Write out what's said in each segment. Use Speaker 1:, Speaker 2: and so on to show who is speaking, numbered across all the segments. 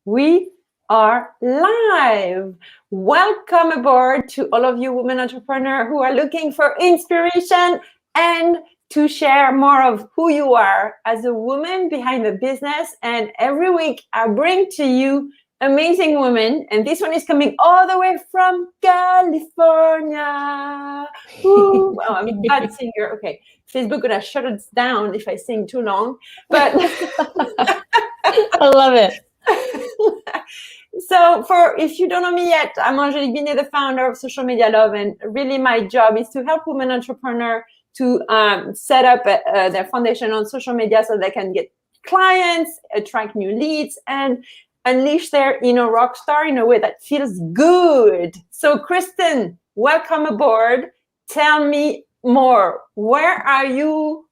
Speaker 1: We are live. Welcome aboard to all of you women entrepreneurs who are looking for inspiration and to share more of who you are as a woman behind the business. And every week I bring to you amazing women. And this one is coming all the way from California. Ooh, well, I'm a bad singer. Okay, Facebook gonna shut us down if I sing too long. But
Speaker 2: I love it.
Speaker 1: So if you don't know me yet, I'm Angelique Binet, the founder of Social Media Love, and really my job is to help women entrepreneurs to set up their foundation on social media so they can get clients, attract new leads, and unleash their inner rock star in a way that feels good. So Kristen, welcome aboard. Tell me more. Where are you?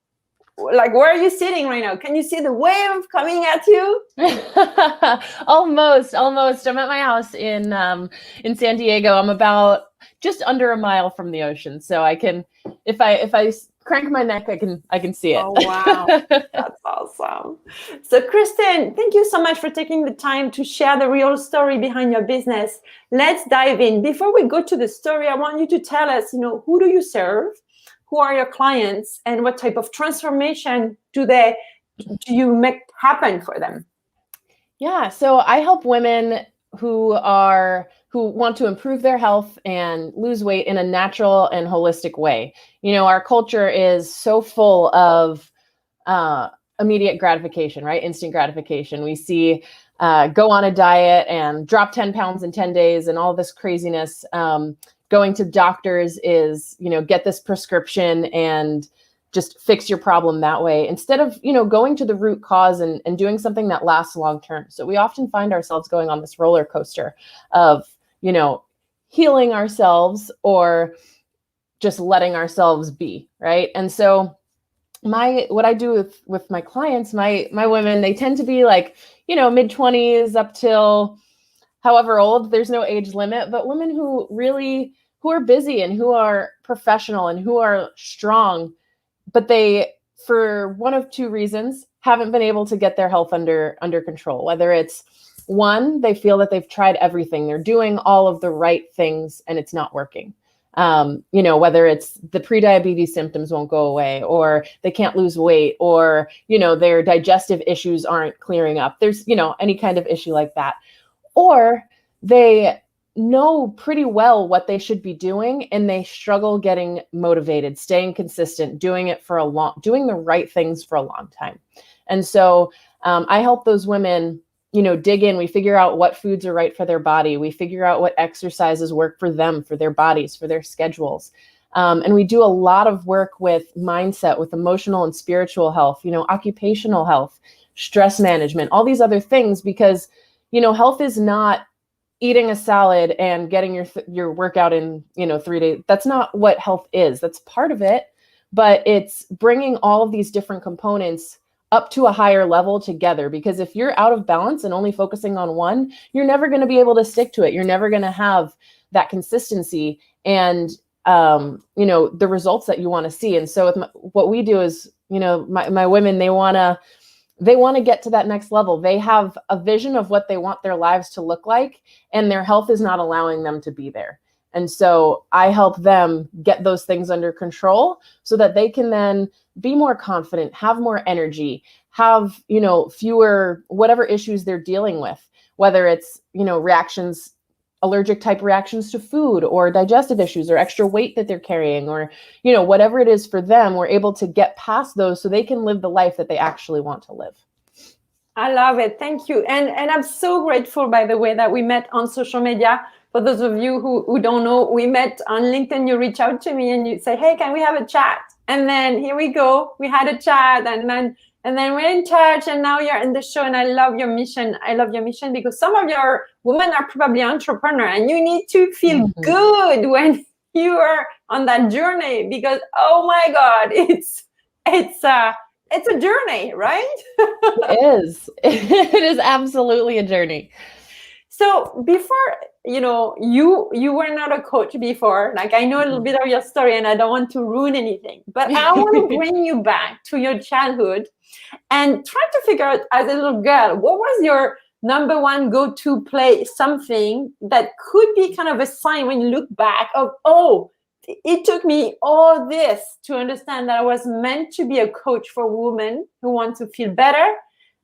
Speaker 1: Where are you sitting right now? Can you see the wave coming at you?
Speaker 2: Almost. I'm at my house in San Diego. I'm about just under a mile from the ocean, so I can, if I crank my neck, I can see it.
Speaker 1: Oh wow, that's awesome. So Kristen, thank you so much for taking the time to share the real story behind your business. Let's dive in. Before we go to the story, I want you to tell us, who do you serve? Who are your clients, and what type of transformation do you make happen for them?
Speaker 2: Yeah, so I help women who want to improve their health and lose weight in a natural and holistic way. Our culture is so full of immediate gratification, right? Instant gratification. We see go on a diet and drop 10 pounds in 10 days and all this craziness. Going to doctors is, get this prescription and just fix your problem that way, instead of, going to the root cause and doing something that lasts long term. So we often find ourselves going on this roller coaster of, healing ourselves or just letting ourselves be, right? And so what I do with my clients, my women, they tend to be like, mid-20s up till however old. There's no age limit, but women who are busy and who are professional and who are strong, but they, for one of two reasons, haven't been able to get their health under control. Whether it's one, they feel that they've tried everything, they're doing all of the right things and it's not working. Whether it's the prediabetes symptoms won't go away, or they can't lose weight, or, their digestive issues aren't clearing up. There's, any kind of issue like that. Or they know pretty well what they should be doing and they struggle getting motivated, staying consistent, doing the right things for a long time. And so I help those women, dig in. We figure out what foods are right for their body. We figure out what exercises work for them, for their bodies, for their schedules. And we do a lot of work with mindset, with emotional and spiritual health, occupational health, stress management, all these other things, because health is not eating a salad and getting your workout in, 3 days. That's not what health is. That's part of it, but it's bringing all of these different components up to a higher level together. Because if you're out of balance and only focusing on one, you're never going to be able to stick to it. You're never going to have that consistency and, the results that you want to see. And so what we do is, my women, they want to get to that next level. They have a vision of what they want their lives to look like, and their health is not allowing them to be there. And so I help them get those things under control so that they can then be more confident, have more energy, have, fewer whatever issues they're dealing with, whether it's, allergic type reactions to food, or digestive issues, or extra weight that they're carrying, or, whatever it is for them. We're able to get past those so they can live the life that they actually want to live.
Speaker 1: I love it. Thank you. And I'm so grateful, by the way, that we met on social media. For those of you who don't know, we met on LinkedIn. You reach out to me and you say, hey, can we have a chat? And then here we go. We had a chat, and then we're in touch, and now you're in the show. And I love your mission. I love your mission because some of your women are probably entrepreneurs, and you need to feel good when you are on that journey, because, oh my God, it's a journey, right?
Speaker 2: It is. It is absolutely a journey.
Speaker 1: So before, you were not a coach before. Like, I know a little bit of your story and I don't want to ruin anything, but I want to bring you back to your childhood and try to figure out, as a little girl, what was your number one go-to play something that could be kind of a sign when you look back of, oh, it took me all this to understand that I was meant to be a coach for women who want to feel better?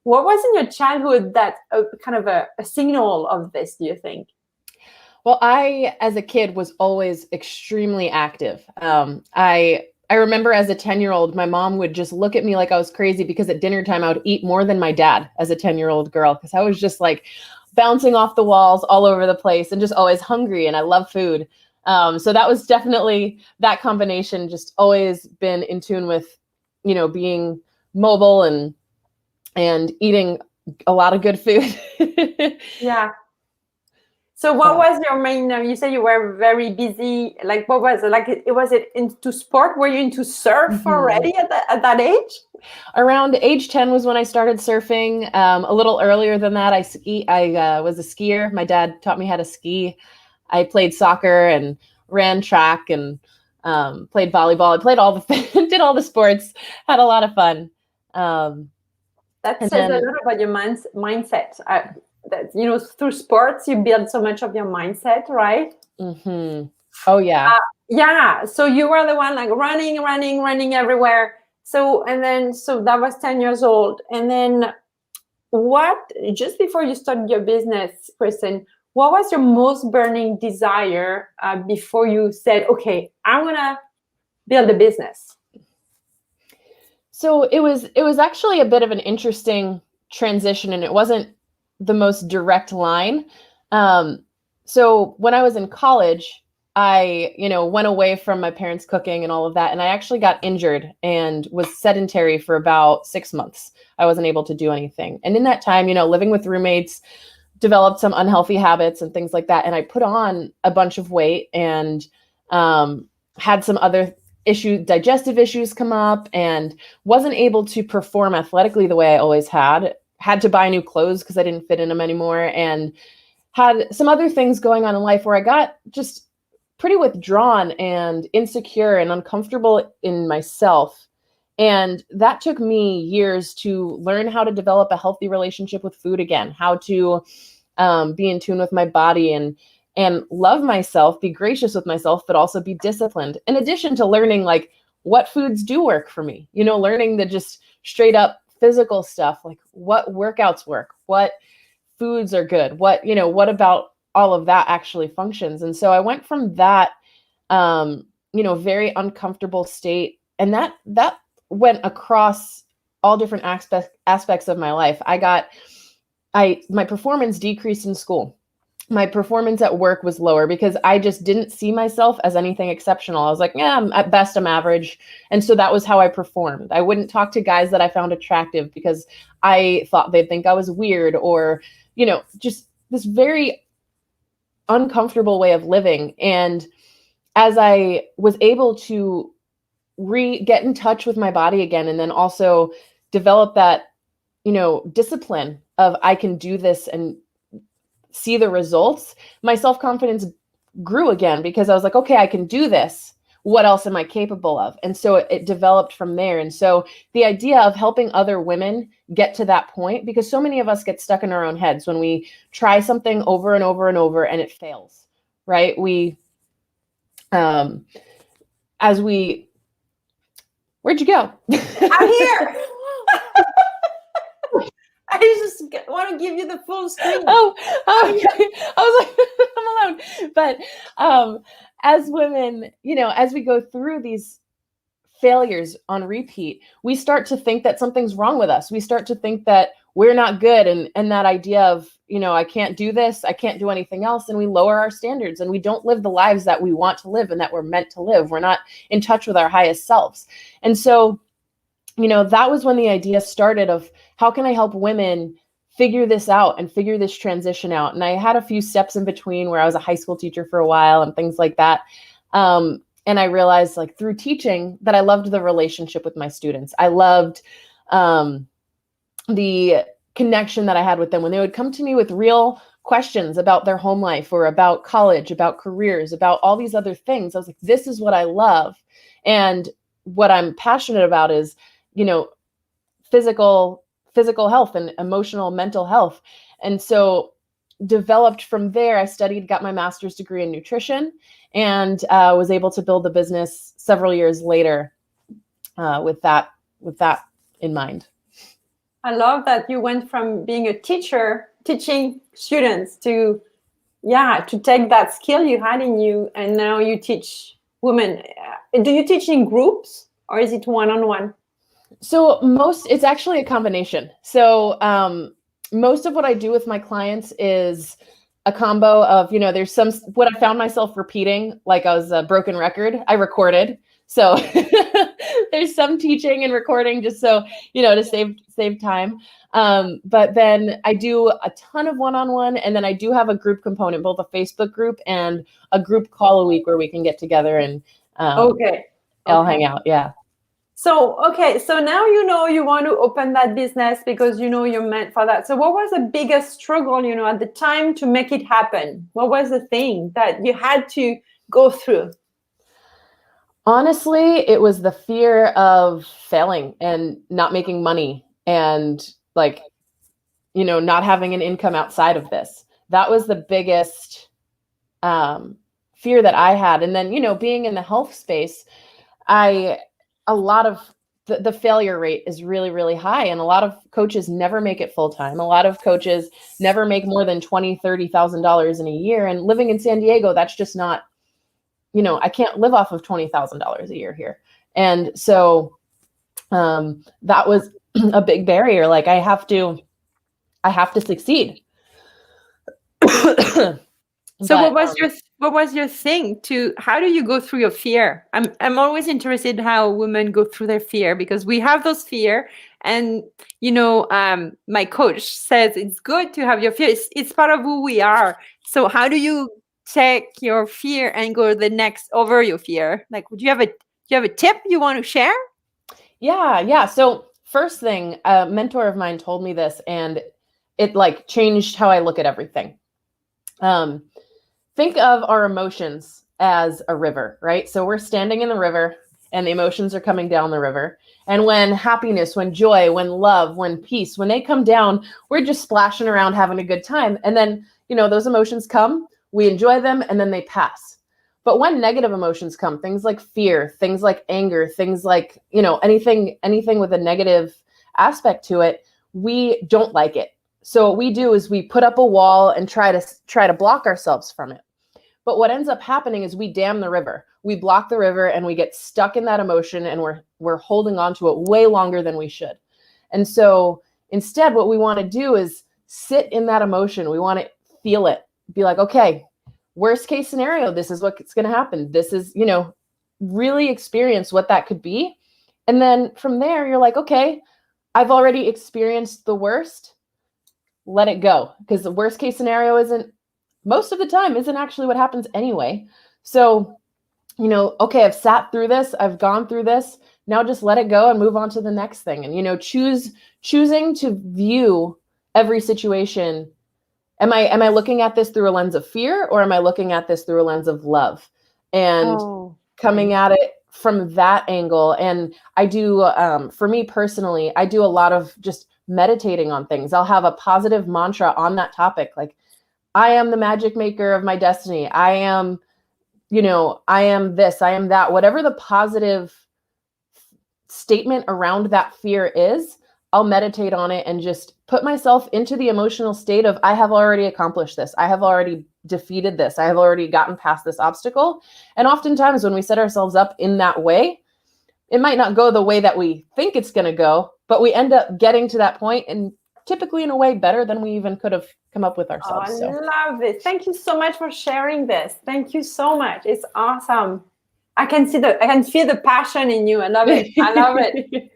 Speaker 1: What was in your childhood that kind of a signal of this, do you think?
Speaker 2: Well, I, as a kid, was always extremely active. I remember as a 10-year-old, my mom would just look at me like I was crazy because at dinner time, I would eat more than my dad as a 10-year-old girl because I was just like bouncing off the walls all over the place and just always hungry. And I love food. So that was definitely that combination, just always been in tune with, being mobile and eating a lot of good food.
Speaker 1: Yeah. So what was your main, you say you were very busy, like what was it? Like, was it into sport? Were you into surf already at that age?
Speaker 2: Around age 10 was when I started surfing. A little earlier than that, I was a skier. My dad taught me how to ski. I played soccer and ran track and played volleyball. I played did all the sports, had a lot of fun.
Speaker 1: That says a lot about your mindset. That, through sports, you build so much of your mindset, right?
Speaker 2: Mm-hmm. Oh, yeah.
Speaker 1: Yeah. So you were the one like running everywhere. So that was 10 years old. And then just before you started your business, Kristen, what was your most burning desire before you said, okay, I'm going to build a business?
Speaker 2: So it was actually a bit of an interesting transition, and it wasn't the most direct line. So when I was in college, I, went away from my parents' cooking and all of that. And I actually got injured and was sedentary for about 6 months. I wasn't able to do anything. And in that time, living with roommates, developed some unhealthy habits and things like that. And I put on a bunch of weight and had some other digestive issues come up and wasn't able to perform athletically the way I always had to buy new clothes because I didn't fit in them anymore, and had some other things going on in life where I got just pretty withdrawn and insecure and uncomfortable in myself. And that took me years to learn how to develop a healthy relationship with food again, how to be in tune with my body and love myself, be gracious with myself, but also be disciplined. In addition to learning like what foods do work for me, learning the just straight up physical stuff, like what workouts work, what foods are good, what about all of that actually functions. And so I went from that, very uncomfortable state. And that went across all different aspects of my life. My performance decreased in school. My performance at work was lower because I just didn't see myself as anything exceptional. I was like, yeah, at best I'm average. And so that was how I performed. I wouldn't talk to guys that I found attractive because I thought they'd think I was weird or, just this very uncomfortable way of living. And as I was able to get in touch with my body again, and then also develop that, discipline of I can do this and see the results, my self-confidence grew again because I was like, okay, I can do this. What else am I capable of? And so it developed from there. And so the idea of helping other women get to that point, because so many of us get stuck in our own heads when we try something over and over and over and it fails, right? Where'd you go?
Speaker 1: I'm here. I just want to give you the full screen.
Speaker 2: Oh, okay. I was like, I'm alone. But as women, as we go through these failures on repeat, we start to think that something's wrong with us. We start to think that we're not good. And that idea of, I can't do this, I can't do anything else. And we lower our standards and we don't live the lives that we want to live and that we're meant to live. We're not in touch with our highest selves. And so, that was when the idea started of how can I help women figure this out and figure this transition out. And I had a few steps in between where I was a high school teacher for a while and things like that. And I realized like through teaching that I loved the relationship with my students. I loved the connection that I had with them when they would come to me with real questions about their home life or about college, about careers, about all these other things. I was like, this is what I love. And what I'm passionate about is, physical health and emotional, mental health. And so developed from there. I studied, got my master's degree in nutrition, and was able to build the business several years later with that in mind.
Speaker 1: I love that you went from being a teacher, teaching students, to take that skill you had in you, and now you teach women. Do you teach in groups or is it one-on-one?
Speaker 2: So it's actually a combination. So most of what I do with my clients is a combo of, there's what I found myself repeating, like I was a broken record, I recorded. So there's some teaching and recording just so, to save time. But then I do a ton of one-on-one, and then I do have a group component, both a Facebook group and a group call a week where we can get together and I'll hang out. Yeah.
Speaker 1: So now you want to open that business because you're meant for that. So what was the biggest struggle, at the time to make it happen? What was the thing that you had to go through?
Speaker 2: Honestly, it was the fear of failing and not making money and not having an income outside of this. That was the biggest fear that I had. And then, being in the health space, a lot of the failure rate is really, really high. And a lot of coaches never make it full time. A lot of coaches never make more than $20,000, $30,000 in a year. And living in San Diego, that's just not, I can't live off of $20,000 a year here. And so that was a big barrier. Like I have to succeed.
Speaker 1: So what was your thing how do you go through your fear? I'm always interested how women go through their fear, because we have those fear, and my coach says it's good to have your fear. It's part of who we are. So how do you take your fear and go over your fear? Like, do you have a tip you want to share?
Speaker 2: Yeah. So first thing, a mentor of mine told me this, and it changed how I look at everything. Think of our emotions as a river, right? So we're standing in the river and the emotions are coming down the river. And when happiness, when joy, when love, when peace, when they come down, we're just splashing around having a good time. And then, those emotions come, we enjoy them, and then they pass. But when negative emotions come, things like fear, things like anger, things like, anything with a negative aspect to it, we don't like it. So what we do is we put up a wall and try to block ourselves from it. But what ends up happening is we dam the river. We block the river and we get stuck in that emotion, and we're holding on to it way longer than we should. And so instead, what we want to do is sit in that emotion. We want to feel it. Be like, okay, worst case scenario, this is what's going to happen. This is, really experience what that could be. And then from there, you're like, okay, I've already experienced the worst. Let it go. Because the worst case scenario most of the time isn't actually what happens anyway. So, okay, I've sat through this, I've gone through this. Now just let it go and move on to the next thing. And, choosing to view every situation. Am I looking at this through a lens of fear, or am I looking at this through a lens of love? And coming at it from that angle. And I do, for me personally, I do a lot of just meditating on things. I'll have a positive mantra on that topic. Like, I am the magic maker of my destiny. I am, I am this, I am that, whatever the positive statement around that fear is, I'll meditate on it and just put myself into the emotional state of, I have already accomplished this. I have already defeated this. I have already gotten past this obstacle. And oftentimes when we set ourselves up in that way, it might not go the way that we think it's going to go, but we end up getting to that point, and typically in a way better than we even could have come up with ourselves.
Speaker 1: I love it. Thank you so much for sharing this. Thank you so much. It's awesome. I can feel the passion in you. I love it. I love it.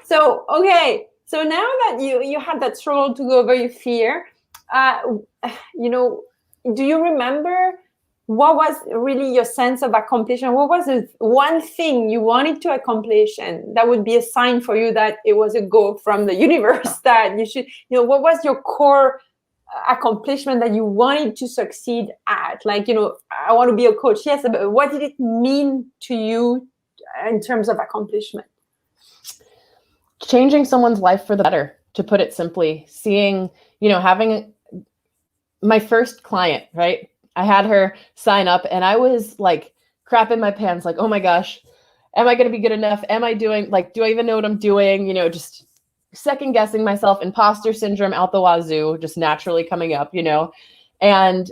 Speaker 1: So, okay. So now that you had that struggle to go over your fear, do you remember what was really your sense of accomplishment? What was the one thing you wanted to accomplish, and that would be a sign for you that it was a go from the universe that you should, what was your core accomplishment that you wanted to succeed at? Like, I want to be a coach. Yes, but what did it mean to you in terms of accomplishment?
Speaker 2: Changing someone's life for the better, to put it simply. Seeing, having my first client, right? I had her sign up and I was like crapping my pants, like, oh my gosh, am I going to be good enough? Am I doing, like, do I even know what I'm doing? Just second guessing myself, imposter syndrome out the wazoo, just naturally coming up, and,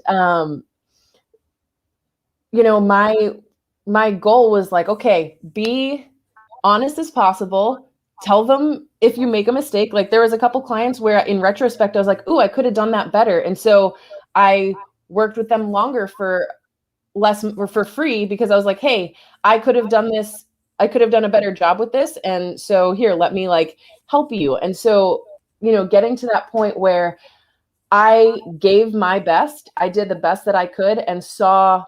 Speaker 2: my goal was like, okay, be honest as possible. Tell them if you make a mistake. Like there was a couple clients where in retrospect, I was like, ooh, I could have done that better. And so I worked with them longer for less or for free because I was like, hey, I could have done this. I could have done a better job with this. And so here, let me like help you. And so, getting to that point where I gave my best, I did the best that I could and saw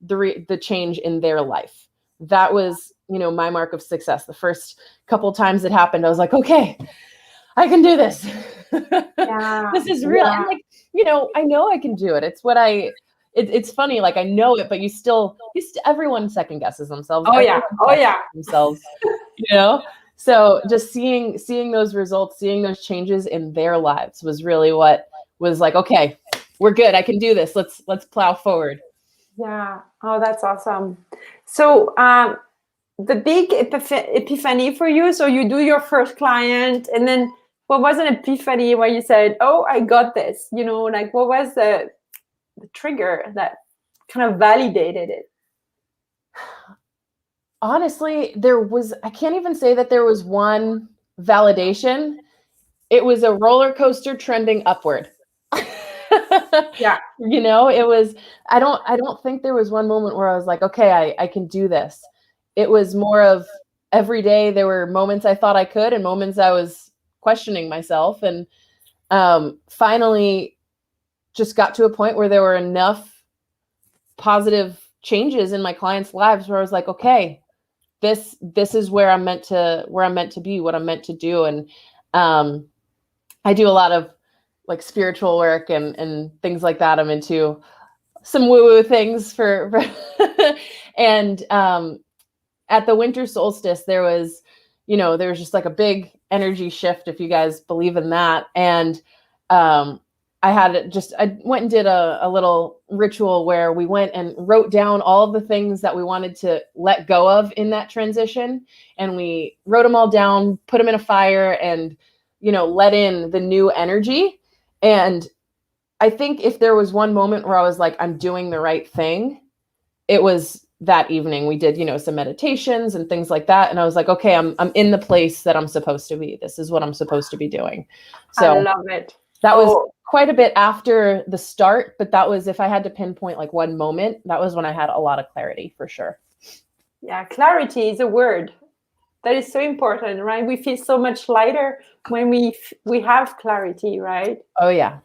Speaker 2: the change in their life. That was, my mark of success. The first couple times it happened, I was like, okay, I can do this.
Speaker 1: Yeah.
Speaker 2: This is real.
Speaker 1: Yeah.
Speaker 2: And like, I know I can do it. It's what it's funny. Like I know it, but everyone second guesses themselves.
Speaker 1: Oh yeah. Oh yeah.
Speaker 2: Themselves, So just seeing those results, seeing those changes in their lives was really what was like, okay, we're good. I can do this. Let's plow forward.
Speaker 1: Yeah. Oh, that's awesome. So, the big epiphany for you. So you do your first client, and then what was an epiphany where you said, "Oh, I got this." Like what was the trigger that kind of validated it?
Speaker 2: Honestly, I can't even say that there was one validation. It was a roller coaster trending upward.
Speaker 1: Yeah.
Speaker 2: It was, I don't think there was one moment where I was like, okay, I can do this. It was more of every day there were moments I thought I could and moments I was questioning myself. And finally just got to a point where there were enough positive changes in my clients' lives where I was like, okay, this is where I'm meant to be, what I'm meant to do. And I do a lot of like spiritual work and things like that. I'm into some woo-woo things for and at the winter solstice, there was just like a big energy shift, if you guys believe in that. And I went and did a little ritual where we went and wrote down all of the things that we wanted to let go of in that transition. And we wrote them all down, put them in a fire and, let in the new energy. And I think if there was one moment where I was like, I'm doing the right thing, it was that evening. We did, some meditations and things like that. And I was like, okay, I'm in the place that I'm supposed to be. This is what I'm supposed to be doing. So
Speaker 1: I love it.
Speaker 2: That was quite a bit after the start, but that was, if I had to pinpoint like one moment, that was when I had a lot of clarity for sure.
Speaker 1: Yeah, clarity is a word that is so important, right? We feel so much lighter when we have clarity, right?
Speaker 2: Oh yeah.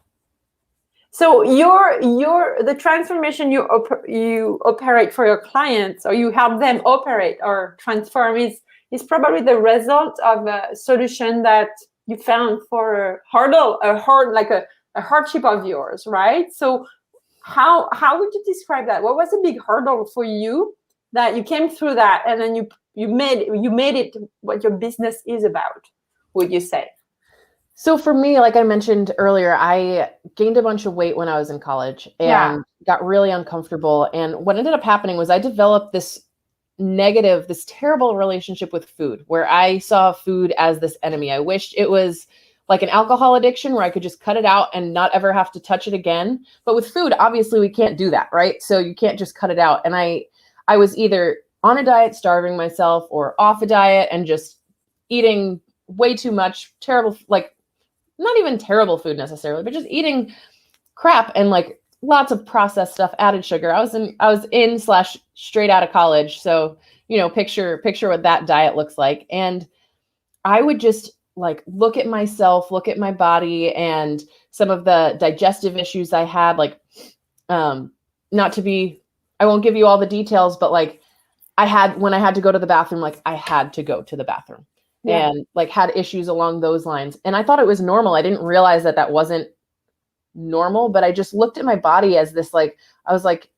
Speaker 1: So the transformation you operate for your clients, or you help them operate or transform, is probably the result of a solution that you found for a hardship of yours, right? So how would you describe that? What was a big hurdle for you that you came through that, and then you made it what your business is about, would you say?
Speaker 2: So for me, like I mentioned earlier, I gained a bunch of weight when I was in college and got really uncomfortable. And what ended up happening was I developed this terrible relationship with food, where I saw food as this enemy. I wished it was like an alcohol addiction where I could just cut it out and not ever have to touch it again. But with food, obviously we can't do that, right? So you can't just cut it out. And I was either on a diet, starving myself, or off a diet and just eating way too much terrible, like not even terrible food necessarily, but just eating crap and like lots of processed stuff, added sugar. I was in / straight out of college. So, picture what that diet looks like. And I would just like look at myself, look at my body and some of the digestive issues I had, like, I won't give you all the details, but like when I had to go to the bathroom, like I had to go to the bathroom. Yeah. And like had issues along those lines. And I thought it was normal. I didn't realize that wasn't normal, but I just looked at my body as this, like, I was like,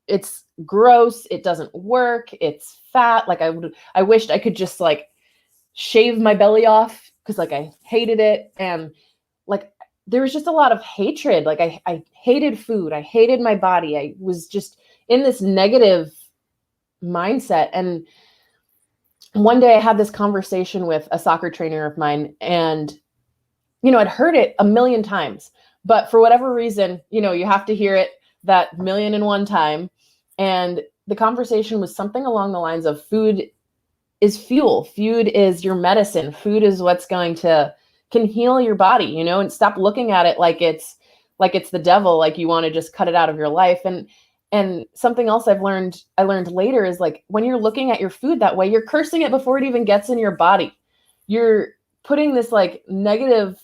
Speaker 2: it's gross. It doesn't work. It's fat. Like I wished I could just like shave my belly off because like I hated it. And like, there was just a lot of hatred. Like I hated food. I hated my body. I was just in this negative mindset. And one day I had this conversation with a soccer trainer of mine, and, I'd heard it a million times, but for whatever reason, you have to hear it that 1,000,001 time. And the conversation was something along the lines of food is fuel. Food is your medicine. Food is what's can heal your body, and stop looking at it like it's the devil, like you want to just cut it out of your life. And something else I learned later is, like, when you're looking at your food that way, you're cursing it before it even gets in your body. You're putting this like negative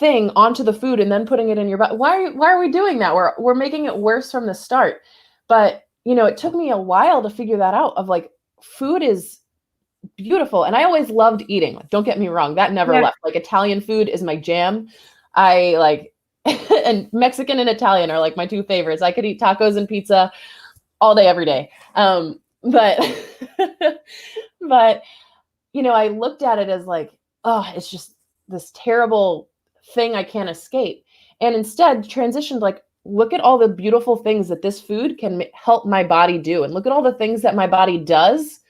Speaker 2: thing onto the food and then putting it in your body. Why are we doing that? We're making it worse from the start. But, it took me a while to figure that out, of like, food is beautiful. And I always loved eating. Like, don't get me wrong, that never left. Like, Italian food is my jam. I like, and Mexican and Italian are like my two favorites. I could eat tacos and pizza all day, every day. But I looked at it as like, oh, it's just this terrible thing I can't escape. And instead transitioned, like, look at all the beautiful things that this food can help my body do. And look at all the things that my body does,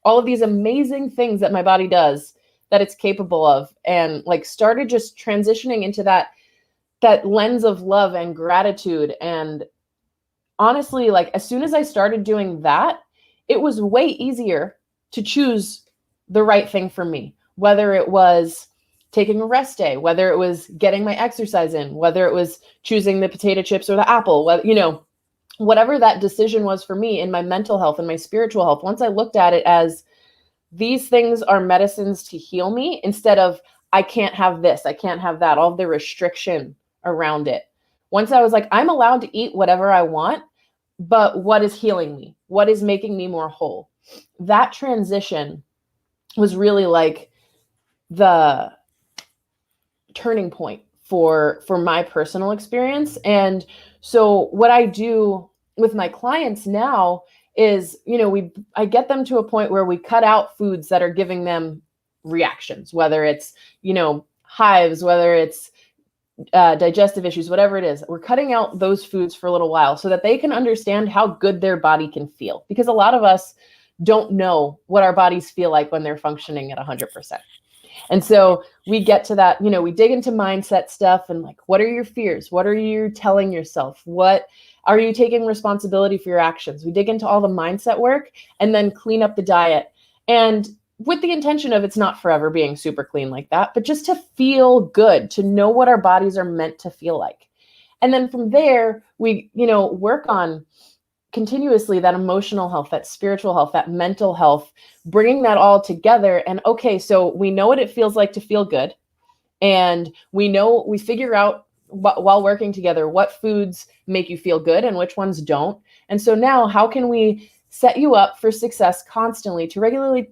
Speaker 2: all of these amazing things that my body does that it's capable of. And like, started just transitioning into that lens of love and gratitude. And honestly, like, as soon as I started doing that, it was way easier to choose the right thing for me, whether it was taking a rest day, whether it was getting my exercise in, whether it was choosing the potato chips or the apple, whatever that decision was for me in my mental health and my spiritual health. Once I looked at it as, these things are medicines to heal me, instead of, I can't have this, I can't have that, all of the restriction around it. Once I was like, I'm allowed to eat whatever I want, but what is healing me? What is making me more whole? That transition was really like the turning point for my personal experience. And so what I do with my clients now is, I get them to a point where we cut out foods that are giving them reactions, whether it's, hives, whether it's digestive issues, whatever it is. We're cutting out those foods for a little while so that they can understand how good their body can feel. Because a lot of us don't know what our bodies feel like when they're functioning at 100%. And so we get to that, we dig into mindset stuff and like, what are your fears? What are you telling yourself? What are you taking responsibility for your actions? We dig into all the mindset work and then clean up the diet. And with the intention of, it's not forever being super clean like that, but just to feel good, to know what our bodies are meant to feel like. And then from there, we, work on continuously that emotional health, that spiritual health, that mental health, bringing that all together. And okay, so we know what it feels like to feel good. And we figure out while working together, what foods make you feel good and which ones don't. And so now, how can we set you up for success constantly, to regularly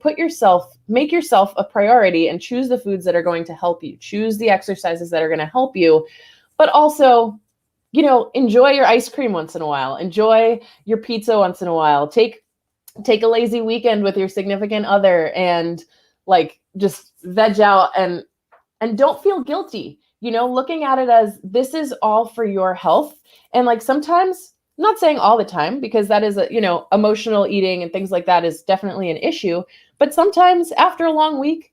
Speaker 2: make yourself a priority and choose the foods that are going to help you, choose the exercises that are going to help you, but also, enjoy your ice cream once in a while, enjoy your pizza once in a while, take a lazy weekend with your significant other and like just veg out and don't feel guilty, looking at it as, this is all for your health. And like, sometimes, I'm not saying all the time, because that is emotional eating and things like that is definitely an issue. But sometimes after a long week,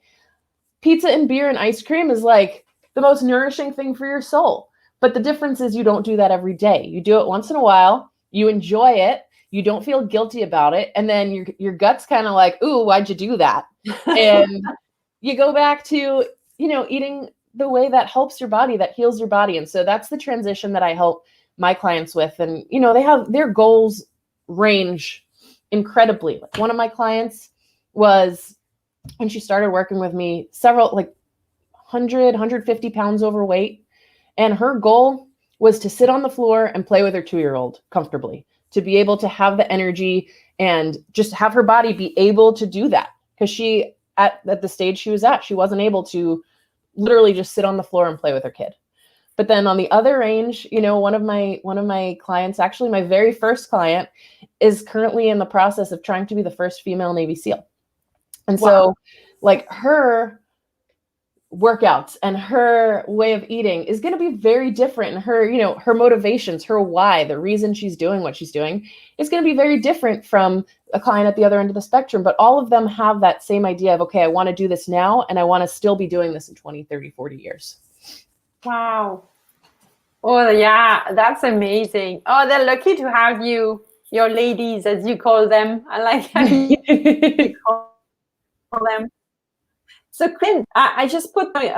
Speaker 2: pizza and beer and ice cream is like the most nourishing thing for your soul. But the difference is, you don't do that every day. You do it once in a while, you enjoy it, you don't feel guilty about it. And then your gut's kind of like, ooh, why'd you do that? And you go back to, eating the way that helps your body, that heals your body. And so that's the transition that I help my clients with. And, they have, their goals range incredibly. Like, one of my clients was, when she started working with me, several, like 150 pounds overweight. And her goal was to sit on the floor and play with her 2-year-old comfortably, to be able to have the energy and just have her body be able to do that. Because she, at the stage she was at, she wasn't able to literally just sit on the floor and play with her kid. But then on the other range, one of my clients, actually my very first client, is currently in the process of trying to be the first female Navy SEAL. And so like, her workouts and her way of eating is going to be very different. And her, her motivations, her why, the reason she's doing what she's doing is going to be very different from a client at the other end of the spectrum. But all of them have that same idea of, okay, I want to do this now, and I want to still be doing this in 20, 30, 40 years.
Speaker 1: Wow. Oh, yeah, that's amazing. Oh, they're lucky to have you, your ladies, as you call them. I like how you call them. So, Clint, I just put my,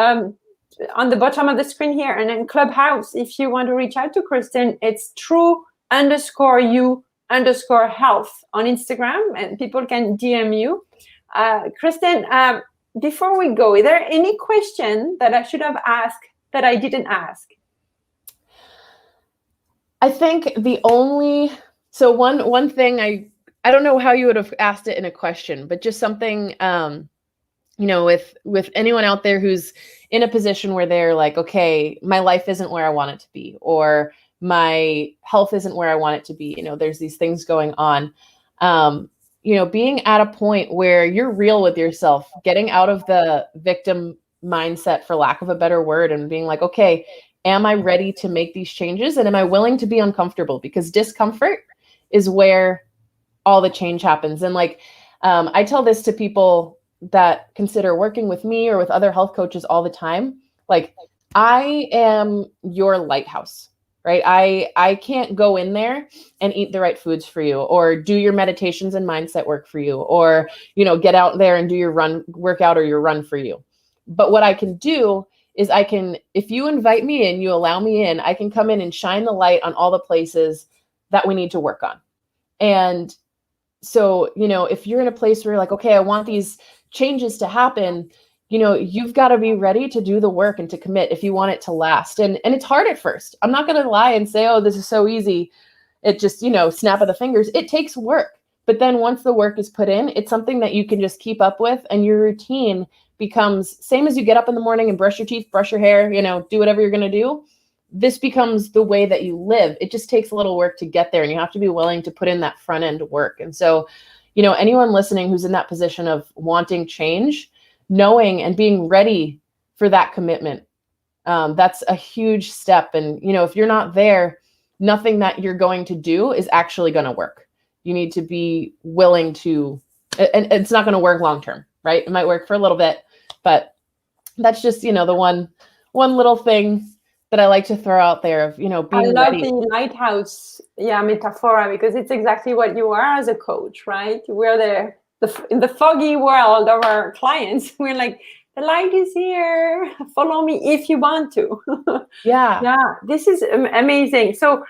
Speaker 1: on the bottom of the screen here, and in Clubhouse, if you want to reach out to Kristen, it's true_you_health on Instagram, and people can DM you. Kristen, before we go, is there any question that I should have asked that I didn't ask?
Speaker 2: I think one thing, I don't know how you would have asked it in a question, but just something, with anyone out there who's in a position where they're like, okay, my life isn't where I want it to be, or my health isn't where I want it to be. There's these things going on. Being at a point where you're real with yourself, getting out of the victim mindset, for lack of a better word, and being like, okay, am I ready to make these changes? And am I willing to be uncomfortable? Because discomfort is where all the change happens. And I tell this to people that consider working with me or with other health coaches all the time. Like, I am your lighthouse, right? I can't go in there and eat the right foods for you, or do your meditations and mindset work for you, or, get out there and do your workout or your run for you. But what I can do is if you invite me in, you allow me in, I can come in and shine the light on all the places that we need to work on. And so, if you're in a place where you're like, okay, I want these changes to happen, you've got to be ready to do the work and to commit if you want it to last. And it's hard at first. I'm not going to lie and say, oh, this is so easy. It just, snap of the fingers. It takes work. But then once the work is put in, it's something that you can just keep up with, and your routine becomes same as you get up in the morning and brush your teeth, brush your hair, do whatever you're going to do. This becomes the way that you live. It just takes a little work to get there, and you have to be willing to put in that front end work. And so, anyone listening who's in that position of wanting change, knowing and being ready for that commitment, that's a huge step. And, if you're not there, nothing that you're going to do is actually going to work. You need to be willing to, and it's not going to work long-term, right? It might work for a little bit, but that's just, the one little thing that I like to throw out there of, being ready. I love
Speaker 1: the lighthouse, metaphor, because it's exactly what you are as a coach, right? We're there in the foggy world of our clients. We're like, the light is here. Follow me if you want to. Yeah, this is amazing. So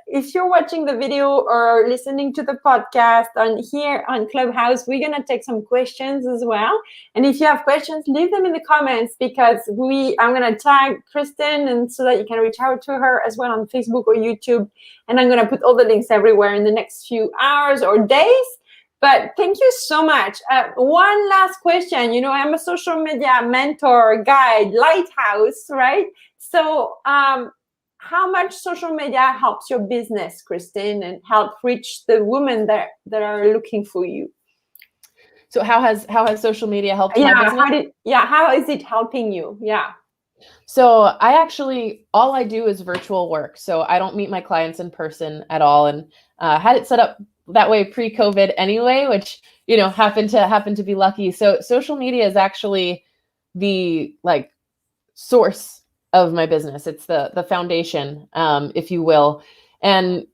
Speaker 1: if you're watching the video or listening to the podcast on here on Clubhouse, we're going to take some questions as well. And if you have questions, leave them in the comments, because I'm going to tag Kristen, and so that you can reach out to her as well on Facebook or YouTube. And I'm going to put all the links everywhere in the next few hours or days. But thank you so much. One last question. I'm a social media mentor, guide, lighthouse, right? So how much social media helps your business, Kristen, and help reach the women that are looking for you?
Speaker 2: So how has social media helped my business?
Speaker 1: How is it helping you? Yeah.
Speaker 2: So all I do is virtual work. So I don't meet my clients in person at all, and had it set up that way pre-COVID anyway, which, happened to be lucky. So social media is actually the source of my business. It's the foundation, if you will. And,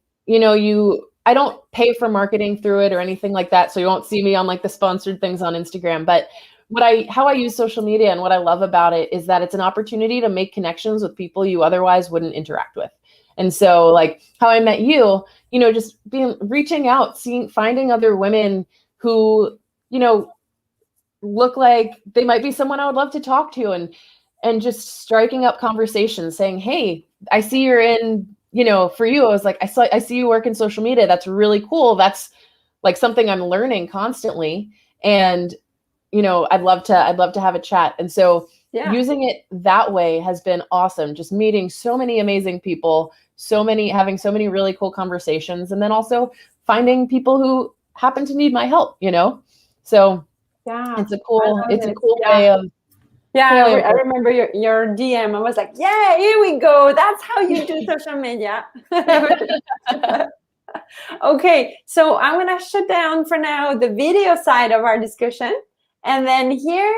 Speaker 2: I don't pay for marketing through it or anything like that. So you won't see me on the sponsored things on Instagram, but how I use social media and what I love about it is that it's an opportunity to make connections with people you otherwise wouldn't interact with. And so how I met you, just reaching out, finding other women who, look like they might be someone I would love to talk to, and just striking up conversations saying, hey, I see you're in, for you, I was like, I see you work in social media. That's really cool. That's something I'm learning constantly. And, I'd love to have a chat. And so using it that way has been awesome. Just meeting so many amazing people, having so many really cool conversations, and then also finding people who happen to need my help, So it's a cool way of
Speaker 1: Yeah,
Speaker 2: Really
Speaker 1: I remember your DM. I was like, yeah, here we go. That's how you do social media. Okay, so I'm going to shut down for now the video side of our discussion. And then here,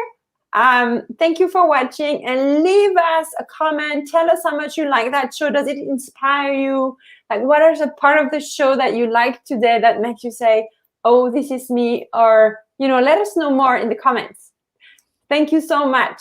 Speaker 1: thank you for watching, and leave us a comment. Tell us how much you like that show. Does it inspire you? Like, what is a part of the show that you like today that makes you say, oh, this is me? Or, let us know more in the comments. Thank you so much.